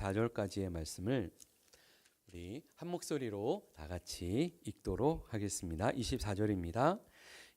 24절까지의 말씀을 우리 한 목소리로 다 같이 읽도록 하겠습니다. 24절입니다.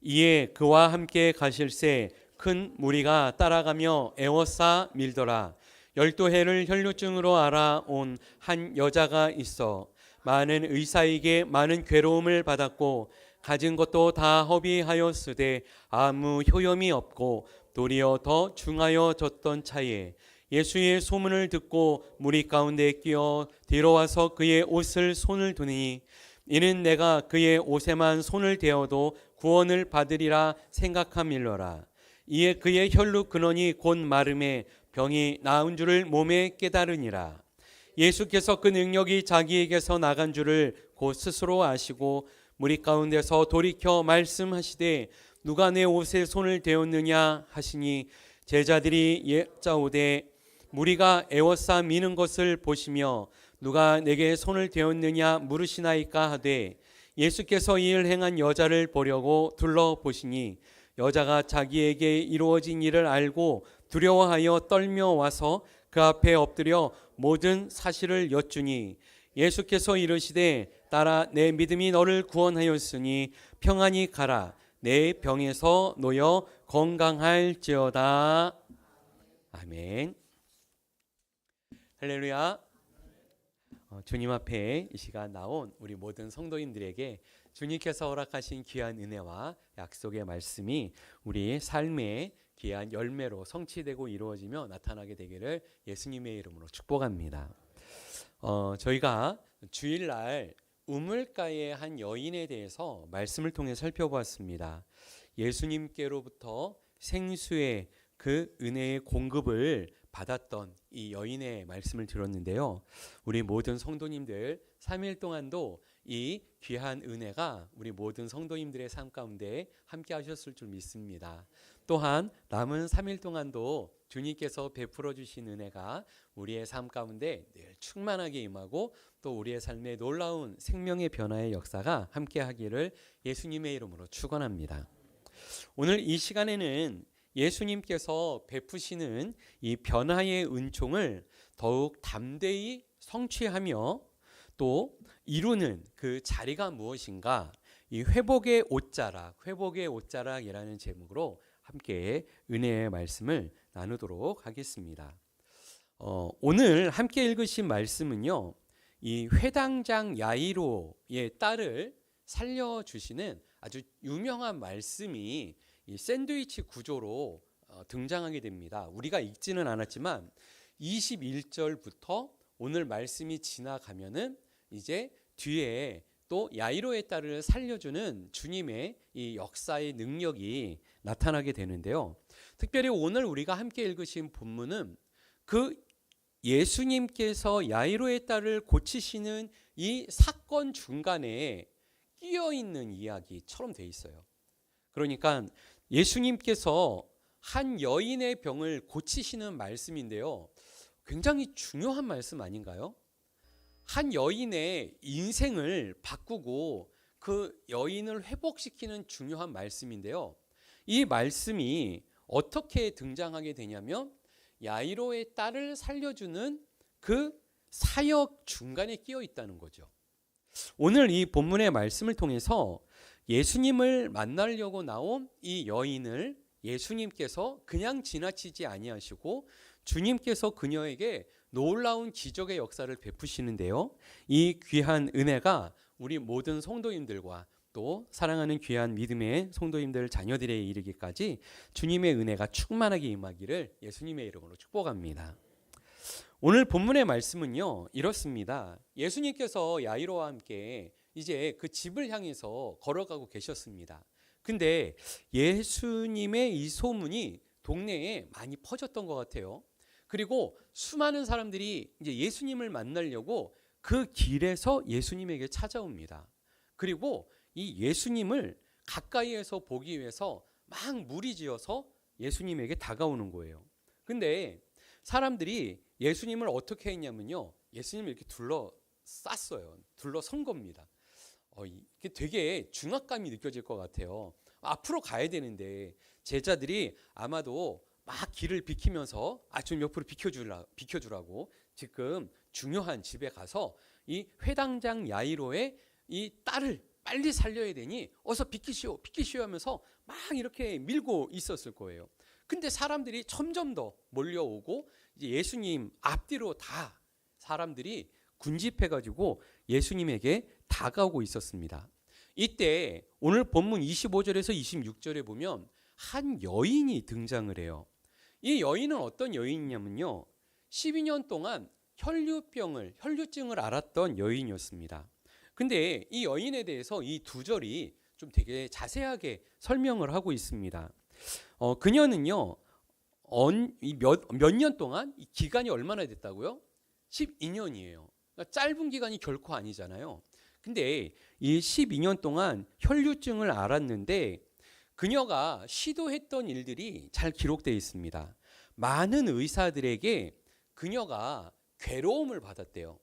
이에 그와 함께 가실새 큰 무리가 따라가며 에워싸 밀더라. 12해를 혈루증으로 알아온 한 여자가 있어 많은 의사에게 많은 괴로움을 받았고 가진 것도 다 허비하였으되 아무 효염이 없고 도리어 더 중하여졌던 차에 예수의 소문을 듣고 무리 가운데 끼어 뒤로와서 그의 옷을 손을 두니 이는 내가 그의 옷에만 손을 대어도 구원을 받으리라 생각함일러라. 이에 그의 혈루 근원이 곧 마름에 병이 나은 줄을 몸에 깨달으니라. 예수께서 그 능력이 자기에게서 나간 줄을 곧 스스로 아시고 무리 가운데서 돌이켜 말씀하시되 누가 내 옷에 손을 대었느냐 하시니 제자들이 여짜오되 무리가 에워싸 미는 것을 보시며 누가 내게 손을 대었느냐 물으시나이까 하되 예수께서 이 일을 행한 여자를 보려고 둘러보시니 여자가 자기에게 이루어진 일을 알고 두려워하여 떨며 와서 그 앞에 엎드려 모든 사실을 여쭈니 예수께서 이르시되 따라 내 믿음이 너를 구원하였으니 평안히 가라. 내 병에서 놓여 건강할지어다. 아멘. 할렐루야. 주님 앞에 이 시간 나온 우리 모든 성도님들에게 주님께서 허락하신 귀한 은혜와 약속의 말씀이 우리의 삶의 귀한 열매로 성취되고 이루어지며 나타나게 되기를 예수님의 이름으로 축복합니다. 저희가 주일날 우물가의 한 여인에 대해서 말씀을 통해 살펴보았습니다. 예수님께로부터 생수의 그 은혜의 공급을 받았던 이 여인의 말씀을 들었는데요. 우리 모든 성도님들 3일 동안도 이 귀한 은혜가 우리 모든 성도님들의 삶 가운데 함께 하셨을 줄 믿습니다. 또한 남은 3일 동안도 주님께서 베풀어 주신 은혜가 우리의 삶 가운데 늘 충만하게 임하고 또 우리의 삶에 놀라운 생명의 변화의 역사가 함께 하기를 예수님의 이름으로 축원합니다. 오늘 이 시간에는 예수님께서 베푸시는 이 변화의 은총을 더욱 담대히 성취하며 또 이루는 그 자리가 무엇인가, 이 회복의 옷자락이라는 제목으로 함께 은혜의 말씀을 나누도록 하겠습니다. 오늘 함께 읽으신 말씀은요, 이 회당장 야이로의 딸을 살려주시는 아주 유명한 말씀이 이 샌드위치 구조로 등장하게 됩니다. 우리가 읽지는 않았지만 21절부터 오늘 말씀이 지나가면은 이제 뒤에 또 야이로의 딸을 살려주는 주님의 이 역사의 능력이 나타나게 되는데요. 특별히 오늘 우리가 함께 읽으신 본문은 그 예수님께서 야이로의 딸을 고치시는 이 사건 중간에 끼어 있는 이야기처럼 돼 있어요. 그러니까 예수님께서 한 여인의 병을 고치시는 말씀인데요. 굉장히 중요한 말씀 아닌가요? 한 여인의 인생을 바꾸고 그 여인을 회복시키는 중요한 말씀인데요. 이 말씀이 어떻게 등장하게 되냐면 야이로의 딸을 살려주는 그 사역 중간에 끼어 있다는 거죠. 오늘 이 본문의 말씀을 통해서 예수님을 만나려고 나온 이 여인을 예수님께서 그냥 지나치지 아니하시고 주님께서 그녀에게 놀라운 기적의 역사를 베푸시는데요. 이 귀한 은혜가 우리 모든 성도님들과 또 사랑하는 귀한 믿음의 성도님들 자녀들에 이르기까지 주님의 은혜가 충만하게 임하기를 예수님의 이름으로 축복합니다. 오늘 본문의 말씀은요, 이렇습니다. 예수님께서 야이로와 함께 이제 그 집을 향해서 걸어가고 계셨습니다. 근데 예수님의 이 소문이 동네에 많이 퍼졌던 것 같아요. 그리고 수많은 사람들이 이제 예수님을 만나려고 그 길에서 예수님에게 찾아옵니다. 그리고 이 예수님을 가까이에서 보기 위해서 막 무리지어서 예수님에게 다가오는 거예요. 근데 사람들이 예수님을 어떻게 했냐면요, 예수님을 이렇게 둘러쌌어요. 둘러선 겁니다. 이게 되게 중압감이 느껴질 것 같아요. 앞으로 가야 되는데 제자들이 아마도 막 길을 비키면서 좀 옆으로 비켜주라고 지금 중요한 집에 가서 이 회당장 야이로의 이 딸을 빨리 살려야 되니 어서 비키시오 비키시오 하면서 막 이렇게 밀고 있었을 거예요. 근데 사람들이 점점 더 몰려오고 이제 예수님 앞뒤로 다 사람들이 군집해가지고 예수님에게 다가오고 있었습니다. 이때 오늘 본문 25절에서 26절에 보면 한 여인이 등장을 해요. 이 여인은 어떤 여인이냐면요, 12년 동안 혈류증을 앓았던 여인이었습니다. 근데 이 여인에 대해서 이 두 절이 좀 되게 자세하게 설명을 하고 있습니다. 그녀는요, 몇 년 동안, 이 기간이 얼마나 됐다고요? 12년이에요. 그러니까 짧은 기간이 결코 아니잖아요. 근데 이 12년 동안 혈류증을 앓았는데 그녀가 시도했던 일들이 잘 기록되어 있습니다. 많은 의사들에게 그녀가 괴로움을 받았대요.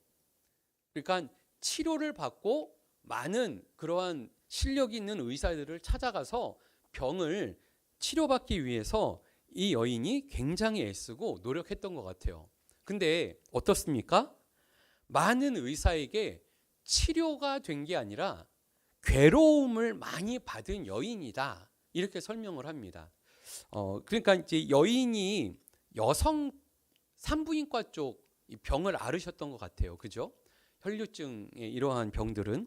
그러니까 치료를 받고 많은 그러한 실력 있는 의사들을 찾아가서 병을 치료받기 위해서 이 여인이 굉장히 애쓰고 노력했던 것 같아요. 근데 어떻습니까? 많은 의사에게 치료가 된 게 아니라 괴로움을 많이 받은 여인이다, 이렇게 설명을 합니다. 그러니까 이제 여인이 여성 산부인과 쪽 병을 앓으셨던 것 같아요. 그죠? 혈류증의 이러한 병들은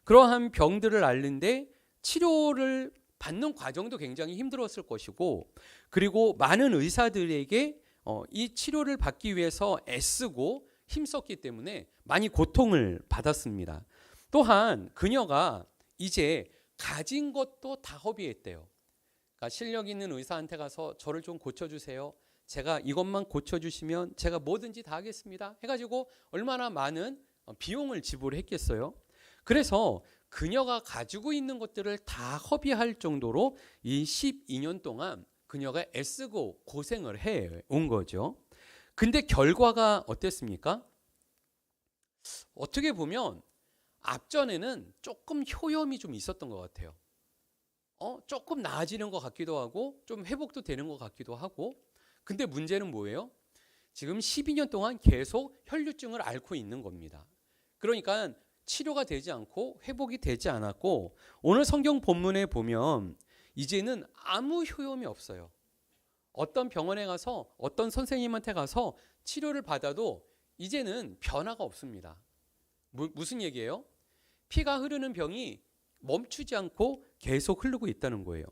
그러한 병들을 앓는데 치료를 받는 과정도 굉장히 힘들었을 것이고, 그리고 많은 의사들에게 이 치료를 받기 위해서 애쓰고 힘썼기 때문에 많이 고통을 받았습니다. 또한 그녀가 이제 가진 것도 다 허비했대요. 그러니까 실력 있는 의사한테 가서 저를 좀 고쳐주세요, 제가 이것만 고쳐주시면 제가 뭐든지 다 하겠습니다 해가지고 얼마나 많은 비용을 지불했겠어요. 그래서 그녀가 가지고 있는 것들을 다 허비할 정도로 이 12년 동안 그녀가 애쓰고 고생을 해온 거죠. 근데 결과가 어땠습니까? 어떻게 보면 앞전에는 조금 효염이 좀 있었던 것 같아요. 조금 나아지는 것 같기도 하고 좀 회복도 되는 것 같기도 하고. 근데 문제는 뭐예요? 지금 12년 동안 계속 혈류증을 앓고 있는 겁니다. 그러니까 치료가 되지 않고 회복이 되지 않았고, 오늘 성경 본문에 보면 이제는 아무 효험이 없어요. 어떤 병원에 가서 어떤 선생님한테 가서 치료를 받아도 이제는 변화가 없습니다. 무슨 얘기예요? 피가 흐르는 병이 멈추지 않고 계속 흐르고 있다는 거예요.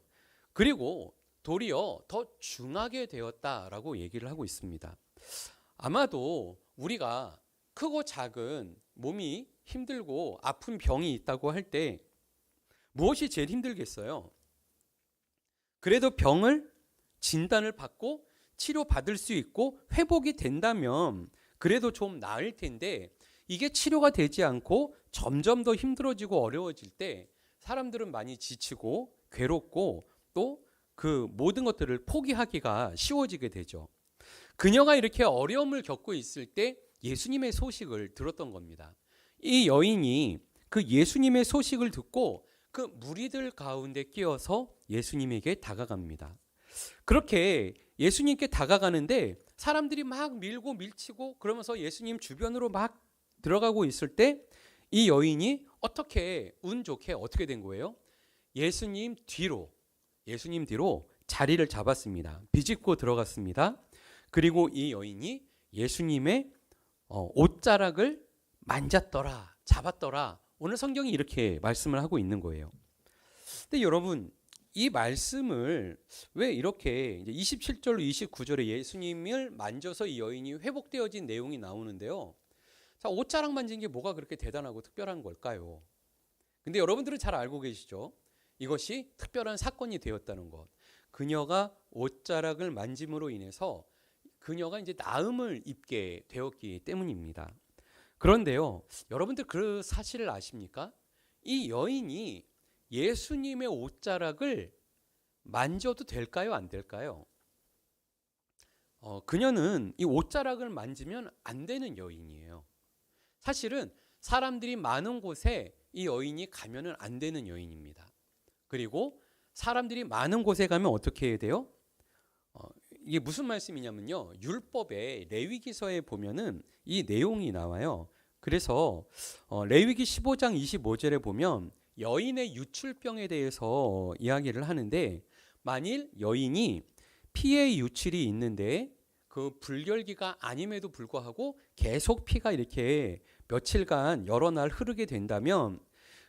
그리고 도리어 더 중하게 되었다라고 얘기를 하고 있습니다. 아마도 우리가 크고 작은 몸이 힘들고 아픈 병이 있다고 할 때 무엇이 제일 힘들겠어요? 그래도 병을 진단을 받고 치료받을 수 있고 회복이 된다면 그래도 좀 나을 텐데, 이게 치료가 되지 않고 점점 더 힘들어지고 어려워질 때 사람들은 많이 지치고 괴롭고 또 그 모든 것들을 포기하기가 쉬워지게 되죠. 그녀가 이렇게 어려움을 겪고 있을 때 예수님의 소식을 들었던 겁니다. 이 여인이 그 예수님의 소식을 듣고 그 무리들 가운데 끼어서 예수님에게 다가갑니다. 그렇게 예수님께 다가가는데 사람들이 막 밀고 밀치고 그러면서 예수님 주변으로 막 들어가고 있을 때 이 여인이 운 좋게 어떻게 된 거예요? 예수님 뒤로 자리를 잡았습니다. 비집고 들어갔습니다. 그리고 이 여인이 예수님의 옷자락을 만졌더라, 잡았더라. 오늘 성경이 이렇게 말씀을 하고 있는 거예요. 근데 여러분, 이 말씀을 왜 이렇게 이제 27절로 29절에 예수님을 만져서 이 여인이 회복되어진 내용이 나오는데요. 자, 옷자락 만진 게 뭐가 그렇게 대단하고 특별한 걸까요? 근데 여러분들은 잘 알고 계시죠? 이것이 특별한 사건이 되었다는 것. 그녀가 옷자락을 만짐으로 인해서 그녀가 이제 나음을 입게 되었기 때문입니다. 그런데요, 여러분들 그 사실을 아십니까? 이 여인이 예수님의 옷자락을 만져도 될까요, 안 될까요? 그녀는 이 옷자락을 만지면 안 되는 여인이에요. 사실은 사람들이 많은 곳에 이 여인이 가면은 안 되는 여인입니다. 그리고 사람들이 많은 곳에 가면 어떻게 해야 돼요? 이게 무슨 말씀이냐면요. 율법의 레위기서에 보면은 이 내용이 나와요. 그래서 레위기 15장 25절에 보면 여인의 유출병에 대해서 이야기를 하는데, 만일 여인이 피의 유출이 있는데 그 불결기가 아님에도 불구하고 계속 피가 이렇게 며칠간 여러 날 흐르게 된다면,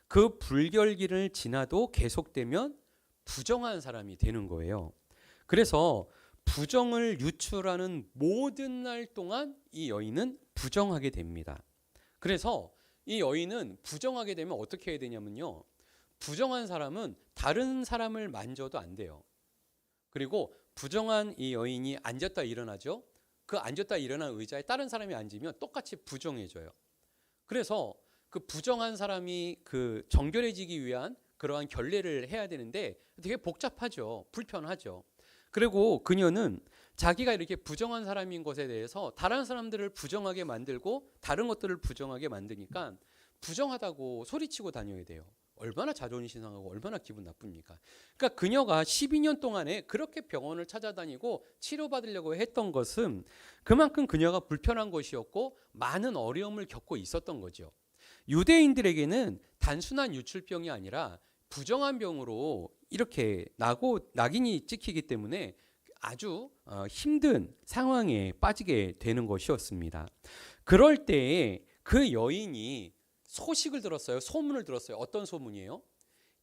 그 불결기를 지나도 계속되면 부정한 사람이 되는 거예요. 그래서 부정을 유출하는 모든 날 동안 이 여인은 부정하게 됩니다. 그래서 이 여인은 부정하게 되면 어떻게 해야 되냐면요. 부정한 사람은 다른 사람을 만져도 안 돼요. 그리고 부정한 이 여인이 앉았다 일어나죠. 그 앉았다 일어난 의자에 다른 사람이 앉으면 똑같이 부정해져요. 그래서 그 부정한 사람이 그 정결해지기 위한 그러한 결례를 해야 되는데 되게 복잡하죠. 불편하죠. 그리고 그녀는 자기가 이렇게 부정한 사람인 것에 대해서 다른 사람들을 부정하게 만들고 다른 것들을 부정하게 만드니까 부정하다고 소리치고 다녀야 돼요. 얼마나 자존심 상하고 얼마나 기분 나쁩니까? 그러니까 그녀가 12년 동안에 그렇게 병원을 찾아다니고 치료받으려고 했던 것은 그만큼 그녀가 불편한 것이었고 많은 어려움을 겪고 있었던 거죠. 유대인들에게는 단순한 유출병이 아니라 부정한 병으로 이렇게 낙인이 찍히기 때문에 아주 힘든 상황에 빠지게 되는 것이었습니다. 그럴 때에 그 여인이 소식을 들었어요. 소문을 들었어요. 어떤 소문이에요?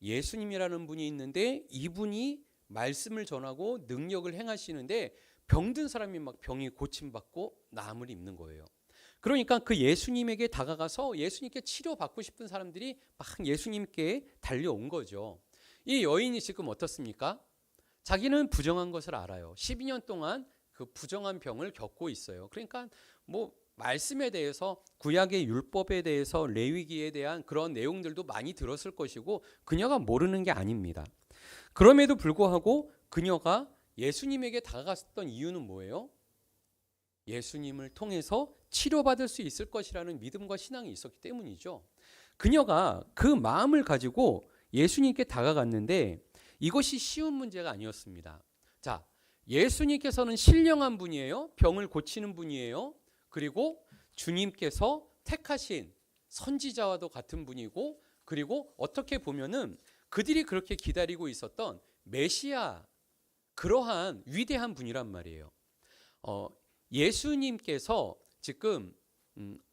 예수님이라는 분이 있는데 이분이 말씀을 전하고 능력을 행하시는데 병든 사람이 막 병이 고침받고 나음을 입는 거예요. 그러니까 그 예수님에게 다가가서 예수님께 치료받고 싶은 사람들이 막 예수님께 달려온 거죠. 이 여인이 지금 어떻습니까? 자기는 부정한 것을 알아요. 12년 동안 그 부정한 병을 겪고 있어요. 그러니까 뭐 말씀에 대해서, 구약의 율법에 대해서, 레위기에 대한 그런 내용들도 많이 들었을 것이고 그녀가 모르는 게 아닙니다. 그럼에도 불구하고 그녀가 예수님에게 다가갔던 이유는 뭐예요? 예수님을 통해서 치료받을 수 있을 것이라는 믿음과 신앙이 있었기 때문이죠. 그녀가 그 마음을 가지고 예수님께 다가갔는데 이것이 쉬운 문제가 아니었습니다. 자, 예수님께서는 신령한 분이에요. 병을 고치는 분이에요. 그리고 주님께서 택하신 선지자와도 같은 분이고, 그리고 어떻게 보면은 그들이 그렇게 기다리고 있었던 메시아, 그러한 위대한 분이란 말이에요. 예수님께서 지금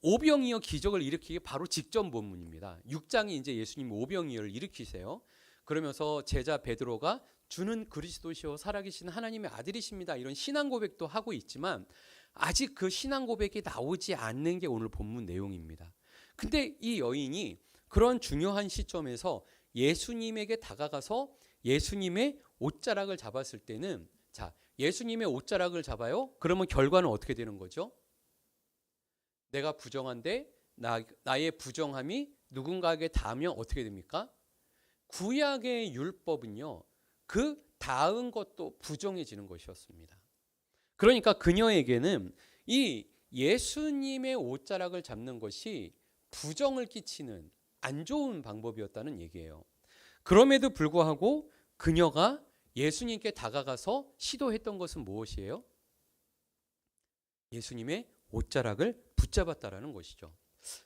오병이어 기적을 일으키기 바로 직전 본문입니다. 6장이 이제 예수님 오병이어를 일으키세요. 그러면서 제자 베드로가 주는 그리스도시요 살아계신 하나님의 아들이십니다, 이런 신앙 고백도 하고 있지만 아직 그 신앙 고백이 나오지 않는 게 오늘 본문 내용입니다. 근데 이 여인이 그런 중요한 시점에서 예수님에게 다가가서 예수님의 옷자락을 잡았을 때는, 자, 예수님의 옷자락을 잡아요? 그러면 결과는 어떻게 되는 거죠? 내가 부정한데 나의 부정함이 누군가에게 닿으면 어떻게 됩니까? 구약의 율법은요, 그 닿은 것도 부정해지는 것이었습니다. 그러니까 그녀에게는 이 예수님의 옷자락을 잡는 것이 부정을 끼치는 안 좋은 방법이었다는 얘기예요. 그럼에도 불구하고 그녀가 예수님께 다가가서 시도했던 것은 무엇이에요? 예수님의 옷자락을 붙잡았다라는 것이죠.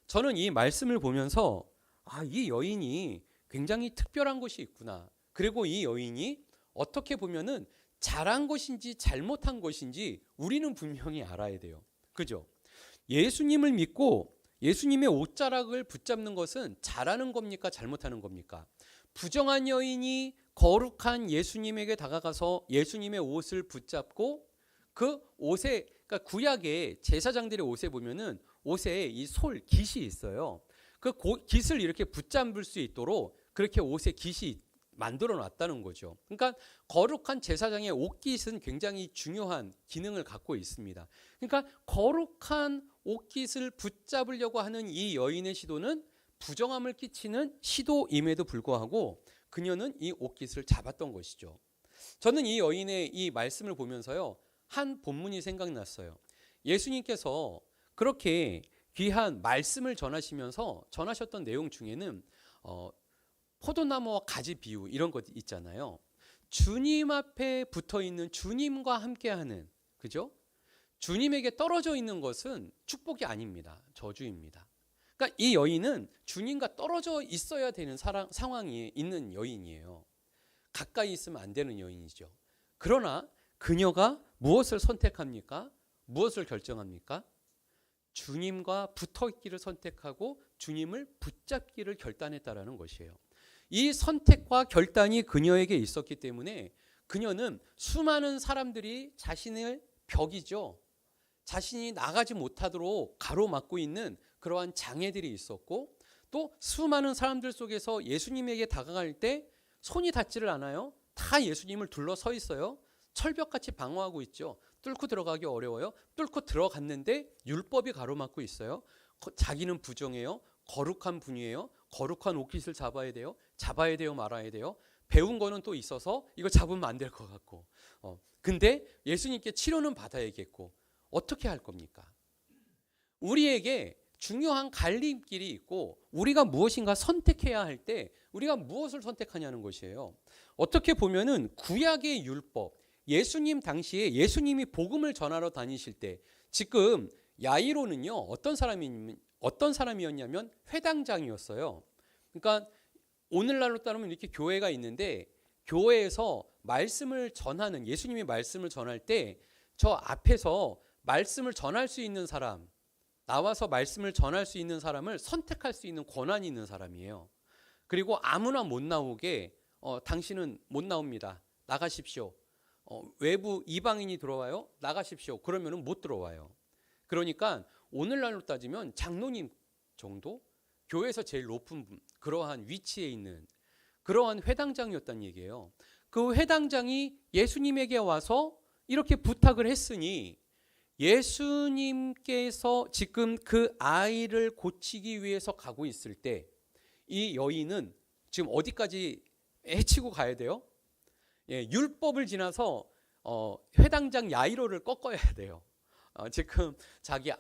저는 이 말씀을 보면서 이 여인이 굉장히 특별한 것이 있구나. 그리고 이 여인이 어떻게 보면은 잘한 것인지 잘못한 것인지 우리는 분명히 알아야 돼요. 그죠? 예수님을 믿고 예수님의 옷자락을 붙잡는 것은 잘하는 겁니까? 잘못하는 겁니까? 부정한 여인이 거룩한 예수님에게 다가가서 예수님의 옷을 붙잡고 그 옷에, 그러니까 구약의 제사장들의 옷에 보면은 옷에 이 깃이 있어요. 그 깃을 이렇게 붙잡을 수 있도록 그렇게 옷에 깃이 만들어 놨다는 거죠. 그러니까 거룩한 제사장의 옷깃은 굉장히 중요한 기능을 갖고 있습니다. 그러니까 거룩한 옷깃을 붙잡으려고 하는 이 여인의 시도는 부정함을 끼치는 시도임에도 불구하고 그녀는 이 옷깃을 잡았던 것이죠. 저는 이 여인의 이 말씀을 보면서요, 한 본문이 생각났어요. 예수님께서 그렇게 귀한 말씀을 전하시면서 전하셨던 내용 중에는 포도나무와 가지 비유 이런 것 있잖아요. 주님 앞에 붙어 있는 주님과 함께하는, 그죠? 주님에게 떨어져 있는 것은 축복이 아닙니다. 저주입니다. 그러니까 이 여인은 주님과 떨어져 있어야 되는 상황이 있는 여인이에요. 가까이 있으면 안 되는 여인이죠. 그러나 그녀가 무엇을 선택합니까? 무엇을 결정합니까? 주님과 붙어 있기를 선택하고 주님을 붙잡기를 결단했다라는 것이에요. 이 선택과 결단이 그녀에게 있었기 때문에 그녀는 수많은 사람들이 자신을 벽이죠. 자신이 나가지 못하도록 가로막고 있는 그러한 장애들이 있었고, 또 수많은 사람들 속에서 예수님에게 다가갈 때 손이 닿지를 않아요. 다 예수님을 둘러서 있어요. 철벽같이 방어하고 있죠. 뚫고 들어가기 어려워요. 뚫고 들어갔는데 율법이 가로막고 있어요. 자기는 부정해요. 거룩한 분이에요. 거룩한 옷깃을 잡아야 돼요. 잡아야 돼요. 말아야 돼요. 배운 거는 또 있어서 이거 잡으면 안 될 것 같고. 근데 예수님께 치료는 받아야겠고. 어떻게 할 겁니까? 우리에게 중요한 갈림길이 있고 우리가 무엇인가 선택해야 할 때 우리가 무엇을 선택하냐는 것이에요. 어떻게 보면은 구약의 율법, 예수님 당시에 예수님이 복음을 전하러 다니실 때 지금 야이로는요 어떤 사람이었냐면 회당장이었어요. 그러니까 오늘날로 따르면 이렇게 교회가 있는데 교회에서 말씀을 전하는, 예수님이 말씀을 전할 때 저 앞에서 말씀을 전할 수 있는 사람, 나와서 말씀을 전할 수 있는 사람을 선택할 수 있는 권한이 있는 사람이에요. 그리고 아무나 못 나오게 당신은 못 나옵니다. 나가십시오. 외부 이방인이 들어와요. 나가십시오. 그러면은 못 들어와요. 그러니까 오늘날로 따지면 장로님 정도? 교회에서 제일 높은 그러한 위치에 있는 그러한 회당장이었다는 얘기예요. 그 회당장이 예수님에게 와서 이렇게 부탁을 했으니 예수님께서 지금 그 아이를 고치기 위해서 가고 있을 때 이 여인은 지금 어디까지 헤치고 가야 돼요? 율법을 지나서 회당장 야이로를 꺾어야 돼요. 지금 자기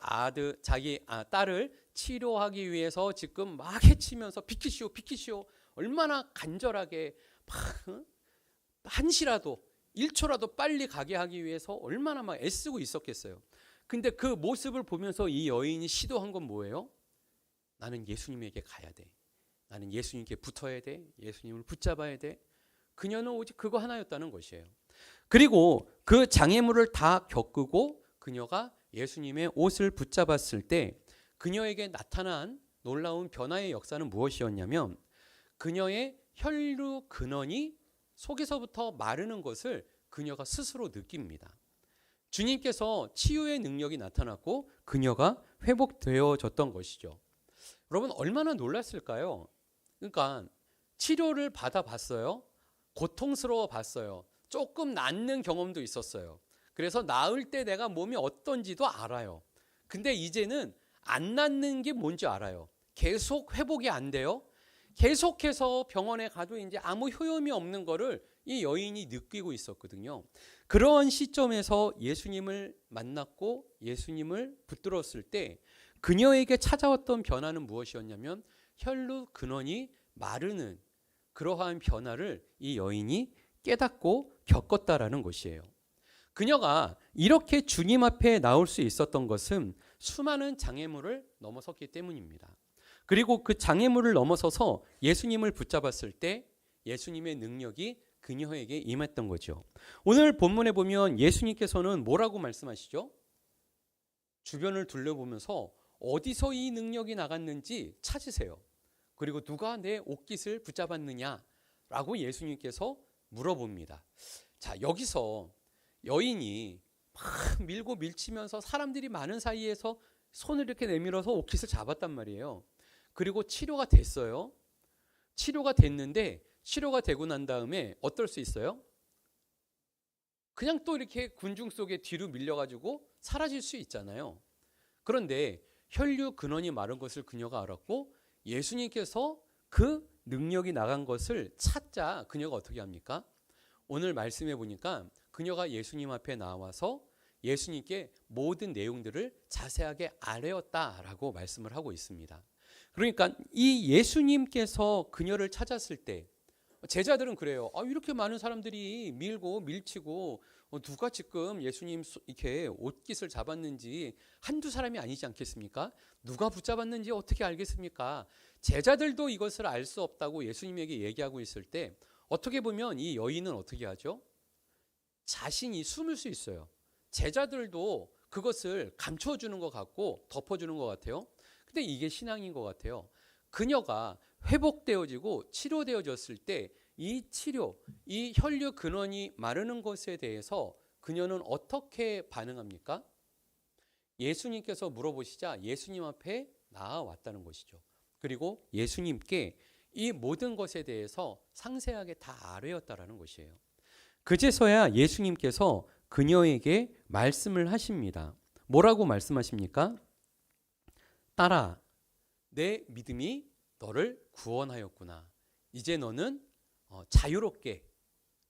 딸을 치료하기 위해서 지금 막 해치면서 비키시오 얼마나 간절하게 막 한시라도 1초라도 빨리 가게 하기 위해서 얼마나 막 애쓰고 있었겠어요. 근데 그 모습을 보면서 이 여인이 시도한 건 뭐예요? 나는 예수님에게 가야 돼. 나는 예수님께 붙어야 돼. 예수님을 붙잡아야 돼. 그녀는 오직 그거 하나였다는 것이에요. 그리고 그 장애물을 다 겪고 그녀가 예수님의 옷을 붙잡았을 때 그녀에게 나타난 놀라운 변화의 역사는 무엇이었냐면 그녀의 혈류 근원이 속에서부터 마르는 것을 그녀가 스스로 느낍니다. 주님께서 치유의 능력이 나타났고 그녀가 회복되어졌던 것이죠. 여러분 얼마나 놀랐을까요? 그러니까 치료를 받아봤어요. 고통스러워 봤어요. 조금 낫는 경험도 있었어요. 그래서 나을 때 내가 몸이 어떤지도 알아요. 근데 이제는 안 낫는 게 뭔지 알아요. 계속 회복이 안 돼요. 계속해서 병원에 가도 이제 아무 효험이 없는 거를 이 여인이 느끼고 있었거든요. 그런 시점에서 예수님을 만났고 예수님을 붙들었을 때 그녀에게 찾아왔던 변화는 무엇이었냐면 혈루 근원이 마르는 그러한 변화를 이 여인이 깨닫고 겪었다라는 것이에요. 그녀가 이렇게 주님 앞에 나올 수 있었던 것은 수많은 장애물을 넘어섰기 때문입니다. 그리고 그 장애물을 넘어서서 예수님을 붙잡았을 때 예수님의 능력이 그녀에게 임했던 거죠. 오늘 본문에 보면 예수님께서는 뭐라고 말씀하시죠? 주변을 둘러보면서 어디서 이 능력이 나갔는지 찾으세요. 그리고 누가 내 옷깃을 붙잡았느냐라고 예수님께서 물어봅니다. 자, 여기서 여인이 막 밀고 밀치면서 사람들이 많은 사이에서 손을 이렇게 내밀어서 옷깃을 잡았단 말이에요. 그리고 치료가 됐어요. 치료가 됐는데 치료가 되고 난 다음에 어떨 수 있어요? 그냥 또 이렇게 군중 속에 뒤로 밀려가지고 사라질 수 있잖아요. 그런데 혈류 근원이 마른 것을 그녀가 알았고 예수님께서 그 능력이 나간 것을 찾자 그녀가 어떻게 합니까? 오늘 말씀해 보니까 그녀가 예수님 앞에 나와서 예수님께 모든 내용들을 자세하게 아뢰었다라고 말씀을 하고 있습니다. 그러니까 이 예수님께서 그녀를 찾았을 때 제자들은 그래요. 이렇게 많은 사람들이 밀고 밀치고 누가 지금 예수님 이렇게 옷깃을 잡았는지 한두 사람이 아니지 않겠습니까? 누가 붙잡았는지 어떻게 알겠습니까? 제자들도 이것을 알 수 없다고 예수님에게 얘기하고 있을 때 어떻게 보면 이 여인은 어떻게 하죠? 자신이 숨을 수 있어요. 제자들도 그것을 감춰주는 것 같고 덮어주는 것 같아요. 근데 이게 신앙인 것 같아요. 그녀가 회복되어지고 치료되어졌을 때 이 치료, 이 혈류 근원이 마르는 것에 대해서 그녀는 어떻게 반응합니까? 예수님께서 물어보시자 예수님 앞에 나아왔다는 것이죠. 그리고 예수님께 이 모든 것에 대해서 상세하게 다 아뢰었다라는 것이에요. 그제서야 예수님께서 그녀에게 말씀을 하십니다. 뭐라고 말씀하십니까? 딸아, 내 믿음이 너를 구원하였구나. 이제 너는 자유롭게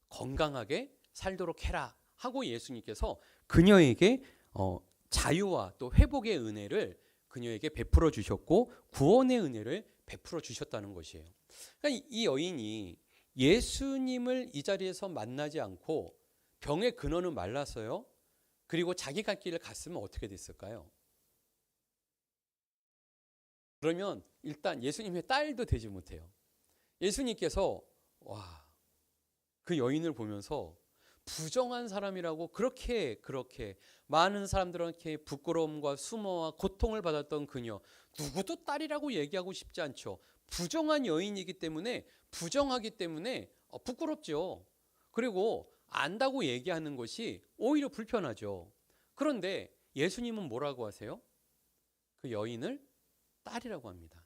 건강하게 살도록 해라 하고 예수님께서 그녀에게 자유와 또 회복의 은혜를 그녀에게 베풀어 주셨고 구원의 은혜를 베풀어 주셨다는 것이에요. 그러니까 이 여인이 예수님을 이 자리에서 만나지 않고 병의 근원은 말랐어요. 그리고 자기 갈 길을 갔으면 어떻게 됐을까요? 그러면 일단 예수님의 딸도 되지 못해요. 예수님께서 그 여인을 보면서 부정한 사람이라고 그렇게 많은 사람들한테 부끄러움과 수모와 고통을 받았던 그녀, 누구도 딸이라고 얘기하고 싶지 않죠. 부정한 여인이기 때문에, 부정하기 때문에 부끄럽죠. 그리고 안다고 얘기하는 것이 오히려 불편하죠. 그런데 예수님은 뭐라고 하세요? 그 여인을 딸이라고 합니다.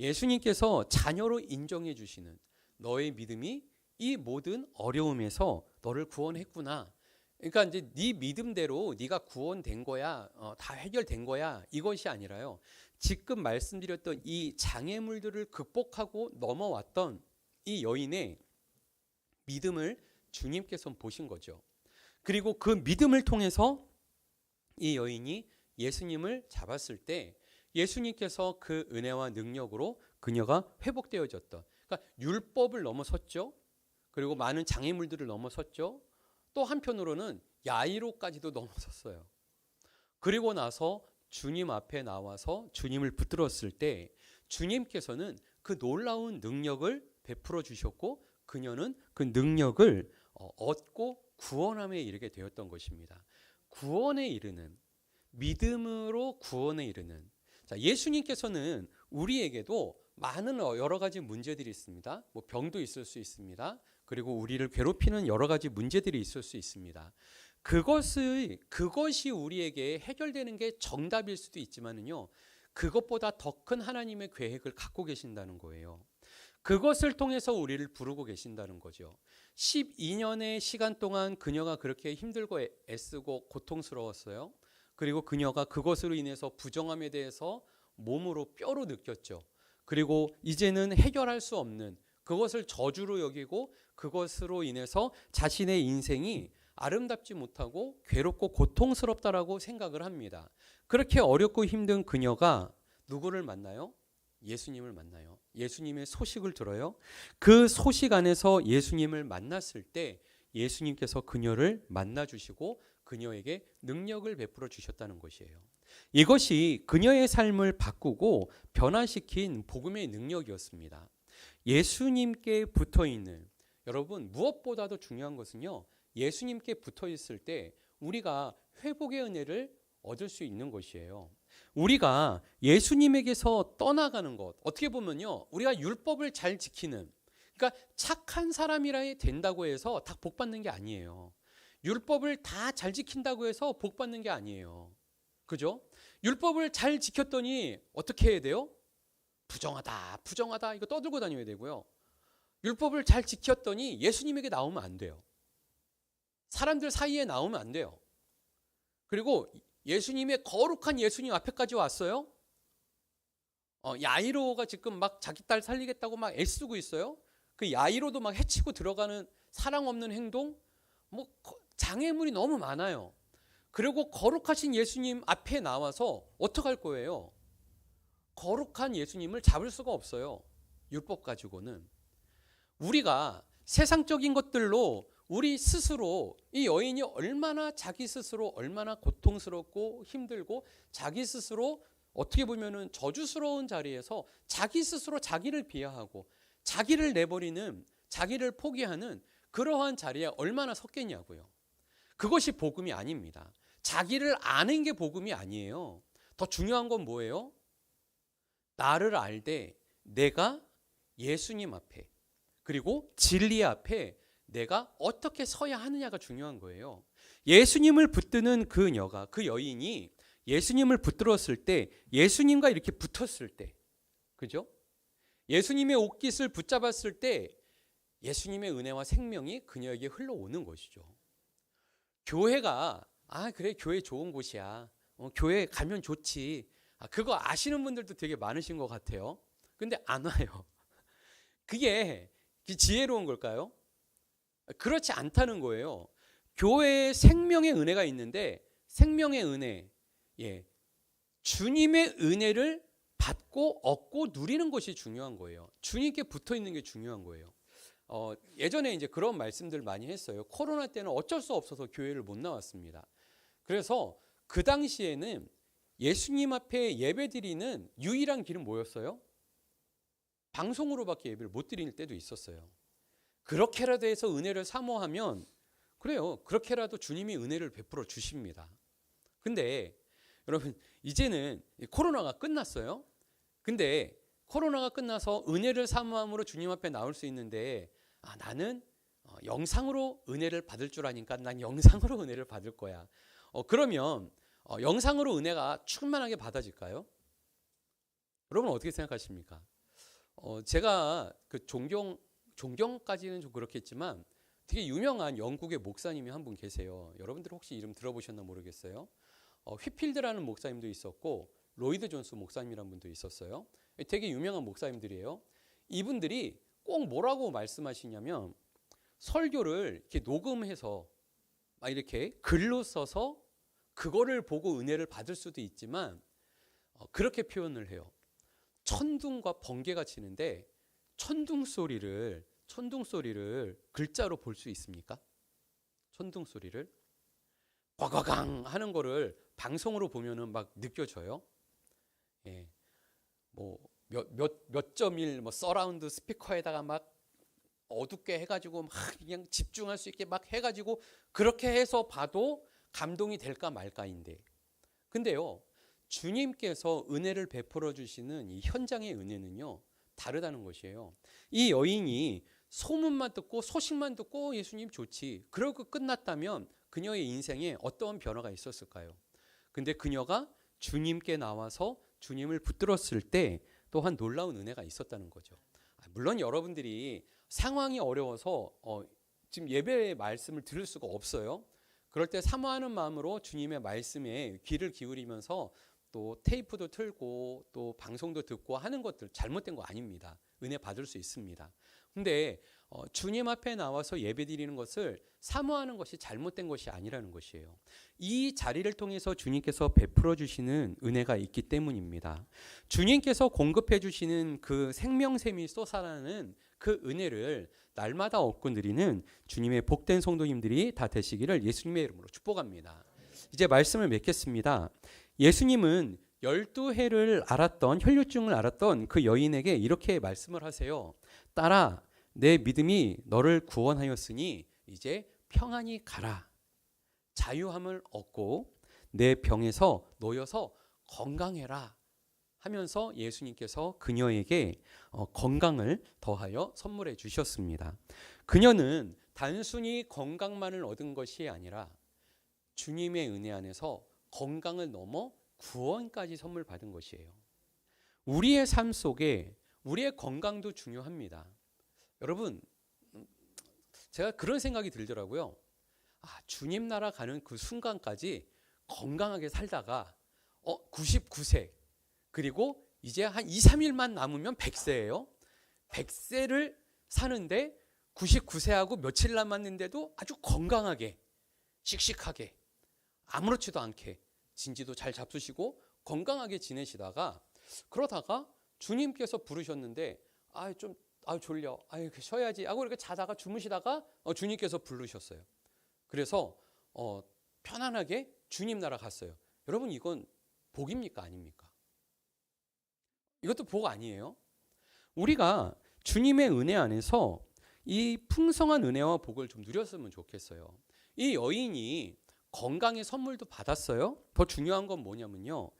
예수님께서 자녀로 인정해 주시는, 너의 믿음이 이 모든 어려움에서 너를 구원했구나. 그러니까 이제 네 믿음대로 네가 구원된 거야, 다 해결된 거야, 이것이 아니라요. 지금 말씀드렸던 이 장애물들을 극복하고 넘어왔던 이 여인의 믿음을 주님께서 보신 거죠. 그리고 그 믿음을 통해서 이 여인이 예수님을 잡았을 때 예수님께서 그 은혜와 능력으로 그녀가 회복되어졌던, 그러니까 율법을 넘어섰죠. 그리고 많은 장애물들을 넘어섰죠. 또 한편으로는 야이로까지도 넘어섰어요. 그리고 나서 주님 앞에 나와서 주님을 붙들었을 때 주님께서는 그 놀라운 능력을 베풀어 주셨고 그녀는 그 능력을 얻고 구원함에 이르게 되었던 것입니다. 구원에 이르는, 믿음으로 구원에 이르는. 자, 예수님께서는 우리에게도 많은 여러 가지 문제들이 있습니다. 뭐 병도 있을 수 있습니다. 그리고 우리를 괴롭히는 여러 가지 문제들이 있을 수 있습니다. 그것이 우리에게 해결되는 게 정답일 수도 있지만은요, 그것보다 더 큰 하나님의 계획을 갖고 계신다는 거예요. 그것을 통해서 우리를 부르고 계신다는 거죠. 12년의 시간 동안 그녀가 그렇게 힘들고 애쓰고 고통스러웠어요. 그리고 그녀가 그것으로 인해서 부정함에 대해서 몸으로 뼈로 느꼈죠. 그리고 이제는 해결할 수 없는 그것을 저주로 여기고 그것으로 인해서 자신의 인생이 아름답지 못하고 괴롭고 고통스럽다라고 생각을 합니다. 그렇게 어렵고 힘든 그녀가 누구를 만나요? 예수님을 만나요. 예수님의 소식을 들어요. 그 소식 안에서 예수님을 만났을 때 예수님께서 그녀를 만나주시고 그녀에게 능력을 베풀어 주셨다는 것이에요. 이것이 그녀의 삶을 바꾸고 변화시킨 복음의 능력이었습니다. 예수님께 붙어있는, 여러분 무엇보다도 중요한 것은요, 예수님께 붙어있을 때 우리가 회복의 은혜를 얻을 수 있는 것이에요. 우리가 예수님에게서 떠나가는 것, 어떻게 보면요, 우리가 율법을 잘 지키는, 그러니까 착한 사람이라 된다고 해서 다 복 받는 게 아니에요. 율법을 다 잘 지킨다고 해서 복 받는 게 아니에요. 그죠? 율법을 잘 지켰더니 어떻게 해야 돼요? 부정하다 이거 떠들고 다녀야 되고요. 율법을 잘 지켰더니 예수님에게 나오면 안 돼요. 사람들 사이에 나오면 안 돼요. 그리고 예수님의 거룩한 예수님 앞에까지 왔어요. 야이로가 지금 막 자기 딸 살리겠다고 막 애쓰고 있어요. 그 야이로도 막 해치고 들어가는 사랑 없는 행동, 뭐 장애물이 너무 많아요. 그리고 거룩하신 예수님 앞에 나와서 어떡할 거예요? 거룩한 예수님을 잡을 수가 없어요. 율법 가지고는. 우리가 세상적인 것들로 우리 스스로, 이 여인이 얼마나 자기 스스로 얼마나 고통스럽고 힘들고 자기 스스로 어떻게 보면은 저주스러운 자리에서 자기 스스로 자기를 비하하고 자기를 내버리는, 자기를 포기하는 그러한 자리에 얼마나 섰겠냐고요. 그것이 복음이 아닙니다. 자기를 아는 게 복음이 아니에요. 더 중요한 건 뭐예요? 나를 알되 내가 예수님 앞에, 그리고 진리 앞에 내가 어떻게 서야 하느냐가 중요한 거예요. 예수님을 붙드는 그녀가, 그 여인이 예수님을 붙들었을 때, 예수님과 이렇게 붙었을 때, 그죠? 예수님의 옷깃을 붙잡았을 때 예수님의 은혜와 생명이 그녀에게 흘러오는 것이죠. 교회가, 그래, 교회 좋은 곳이야, 교회 가면 좋지, 그거 아시는 분들도 되게 많으신 것 같아요. 근데 안 와요. 그게 지혜로운 걸까요? 그렇지 않다는 거예요. 교회에 생명의 은혜가 있는데, 생명의 은혜, 주님의 은혜를 받고 얻고 누리는 것이 중요한 거예요. 주님께 붙어 있는 게 중요한 거예요. 예전에 이제 그런 말씀들 많이 했어요. 코로나 때는 어쩔 수 없어서 교회를 못 나왔습니다. 그래서 그 당시에는 예수님 앞에 예배 드리는 유일한 길은 뭐였어요? 방송으로밖에 예배를 못 드릴 때도 있었어요. 그렇게라도 해서 은혜를 사모하면, 그래요, 그렇게라도 주님이 은혜를 베풀어 주십니다. 근데 여러분, 이제는 코로나가 끝났어요. 근데 코로나가 끝나서 은혜를 사모함으로 주님 앞에 나올 수 있는데, 나는 영상으로 은혜를 받을 줄 아니까 난 영상으로 은혜를 받을 거야. 그러면 영상으로 은혜가 충만하게 받아질까요? 여러분 어떻게 생각하십니까? 제가 그 존경까지는 좀 그렇겠지만 되게 유명한 영국의 목사님이 한 분 계세요. 여러분들 혹시 이름 들어보셨나 모르겠어요. 휘필드라는 목사님도 있었고 로이드 존스 목사님이라는 분도 있었어요. 되게 유명한 목사님들이에요. 이분들이 꼭 뭐라고 말씀하시냐면, 설교를 이렇게 녹음해서 막 이렇게 글로 써서 그거를 보고 은혜를 받을 수도 있지만, 그렇게 표현을 해요. 천둥과 번개가 치는데 천둥 소리를 글자로 볼 수 있습니까? 천둥 소리를 꽉꽉강 하는 거를 방송으로 보면은 막 느껴져요. 뭐 몇 점 1 뭐 서라운드 스피커에다가 막 어둡게 해가지고 막 그냥 집중할 수 있게 막 해가지고 그렇게 해서 봐도 감동이 될까 말까인데, 근데요, 주님께서 은혜를 베풀어 주시는 이 현장의 은혜는요 다르다는 것이에요. 이 여인이 소문만 듣고 소식만 듣고 예수님 좋지, 그러고 끝났다면 그녀의 인생에 어떠한 변화가 있었을까요? 근데 그녀가 주님께 나와서 주님을 붙들었을 때 또한 놀라운 은혜가 있었다는 거죠. 물론 여러분들이 상황이 어려워서 지금 예배의 말씀을 들을 수가 없어요. 그럴 때 사모하는 마음으로 주님의 말씀에 귀를 기울이면서 또 테이프도 틀고 또 방송도 듣고 하는 것들 잘못된 거 아닙니다. 은혜 받을 수 있습니다. 근데 주님 앞에 나와서 예배 드리는 것을 사모하는 것이 잘못된 것이 아니라는 것이에요. 이 자리를 통해서 주님께서 베풀어 주시는 은혜가 있기 때문입니다. 주님께서 공급해 주시는 그 생명샘이 솟아나는 그 은혜를 날마다 얻고 누리는 주님의 복된 성도님들이 다 되시기를 예수님의 이름으로 축복합니다. 이제 말씀을 맺겠습니다. 예수님은 12해를 알았던, 혈류증을 알았던 그 여인에게 이렇게 말씀을 하세요. 딸아, 내 믿음이 너를 구원하였으니 이제 평안히 가라. 자유함을 얻고 내 병에서 놓여서 건강해라 하면서 예수님께서 그녀에게 건강을 더하여 선물해 주셨습니다. 그녀는 단순히 건강만을 얻은 것이 아니라 주님의 은혜 안에서 건강을 넘어 구원까지 선물 받은 것이에요. 우리의 삶 속에 우리의 건강도 중요합니다. 여러분, 제가 그런 생각이 들더라고요. 주님 나라 가는 그 순간까지 건강하게 살다가 99세, 그리고 이제 한 2, 3일만 남으면 100세예요. 100세를 사는데 99세하고 며칠 남았는데도 아주 건강하게, 씩씩하게, 아무렇지도 않게 진지도 잘 잡수시고 건강하게 지내시다가, 그러다가 주님께서 부르셨는데 아 졸려, 아 쉬어야지 하고 이렇게 자다가 주무시다가 주님께서 부르셨어요. 그래서 편안하게 주님 나라 갔어요. 여러분 이건 복입니까 아닙니까? 이것도 복 아니에요? 우리가 주님의 은혜 안에서 이 풍성한 은혜와 복을 좀 누렸으면 좋겠어요. 이 여인이 건강의 선물도 받았어요. 더 중요한 건 뭐냐면요,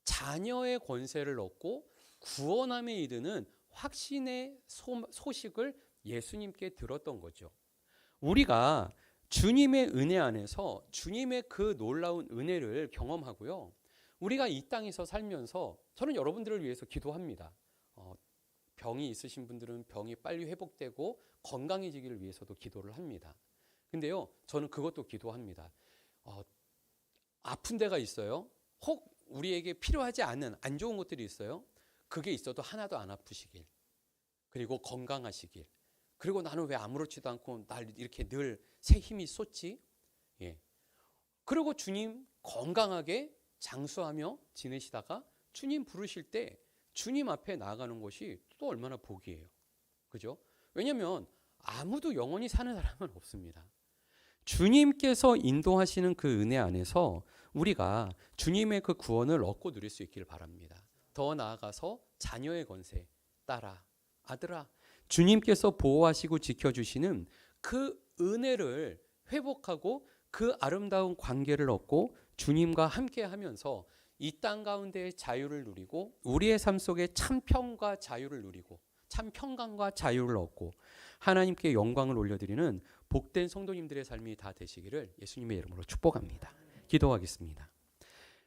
자녀의 권세를 얻고 구원함에 이르는 확신의 소식을 예수님께 들었던 거죠. 우리가 주님의 은혜 안에서 주님의 그 놀라운 은혜를 경험하고요, 우리가 이 땅에서 살면서 저는 여러분들을 위해서 기도합니다. 병이 있으신 분들은 병이 빨리 회복되고 건강해지기를 위해서도 기도를 합니다. 근데요, 저는 그것도 기도합니다. 아픈 데가 있어요. 혹 우리에게 필요하지 않은 안 좋은 것들이 있어요. 그게 있어도 하나도 안 아프시길, 그리고 건강하시길, 그리고 나는 왜 아무렇지도 않고 날 이렇게 늘 새 힘이 솟지? 예. 그리고 주님 건강하게 장수하며 지내시다가 주님 부르실 때 주님 앞에 나아가는 것이 또 얼마나 복이에요. 그죠? 왜냐하면 아무도 영원히 사는 사람은 없습니다. 주님께서 인도하시는 그 은혜 안에서 우리가 주님의 그 구원을 얻고 누릴 수 있기를 바랍니다. 더 나아가서 자녀의 권세, 딸아, 아들아, 주님께서 보호하시고 지켜주시는 그 은혜를 회복하고 그 아름다운 관계를 얻고 주님과 함께 하면서 이 땅 가운데의 자유를 누리고 우리의 삶 속에 참 평과 자유를 누리고 참 평강과 자유를 얻고 하나님께 영광을 올려드리는 복된 성도님들의 삶이 다 되시기를 예수님의 이름으로 축복합니다. 기도하겠습니다.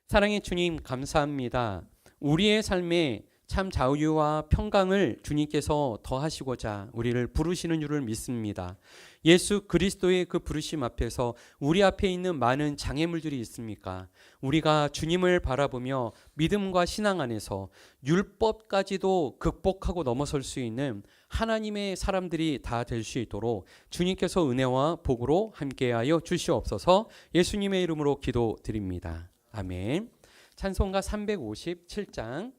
사랑의 주님, 감사합니다. 우리의 삶에 참 자유와 평강을 주님께서 더하시고자 우리를 부르시는 줄을 믿습니다. 예수 그리스도의 그 부르심 앞에서 우리 앞에 있는 많은 장애물들이 있습니까? 우리가 주님을 바라보며 믿음과 신앙 안에서 율법까지도 극복하고 넘어설 수 있는 하나님의 사람들이 다 될 수 있도록 주님께서 은혜와 복으로 함께하여 주시옵소서. 예수님의 이름으로 기도드립니다. 아멘. 찬송가 357장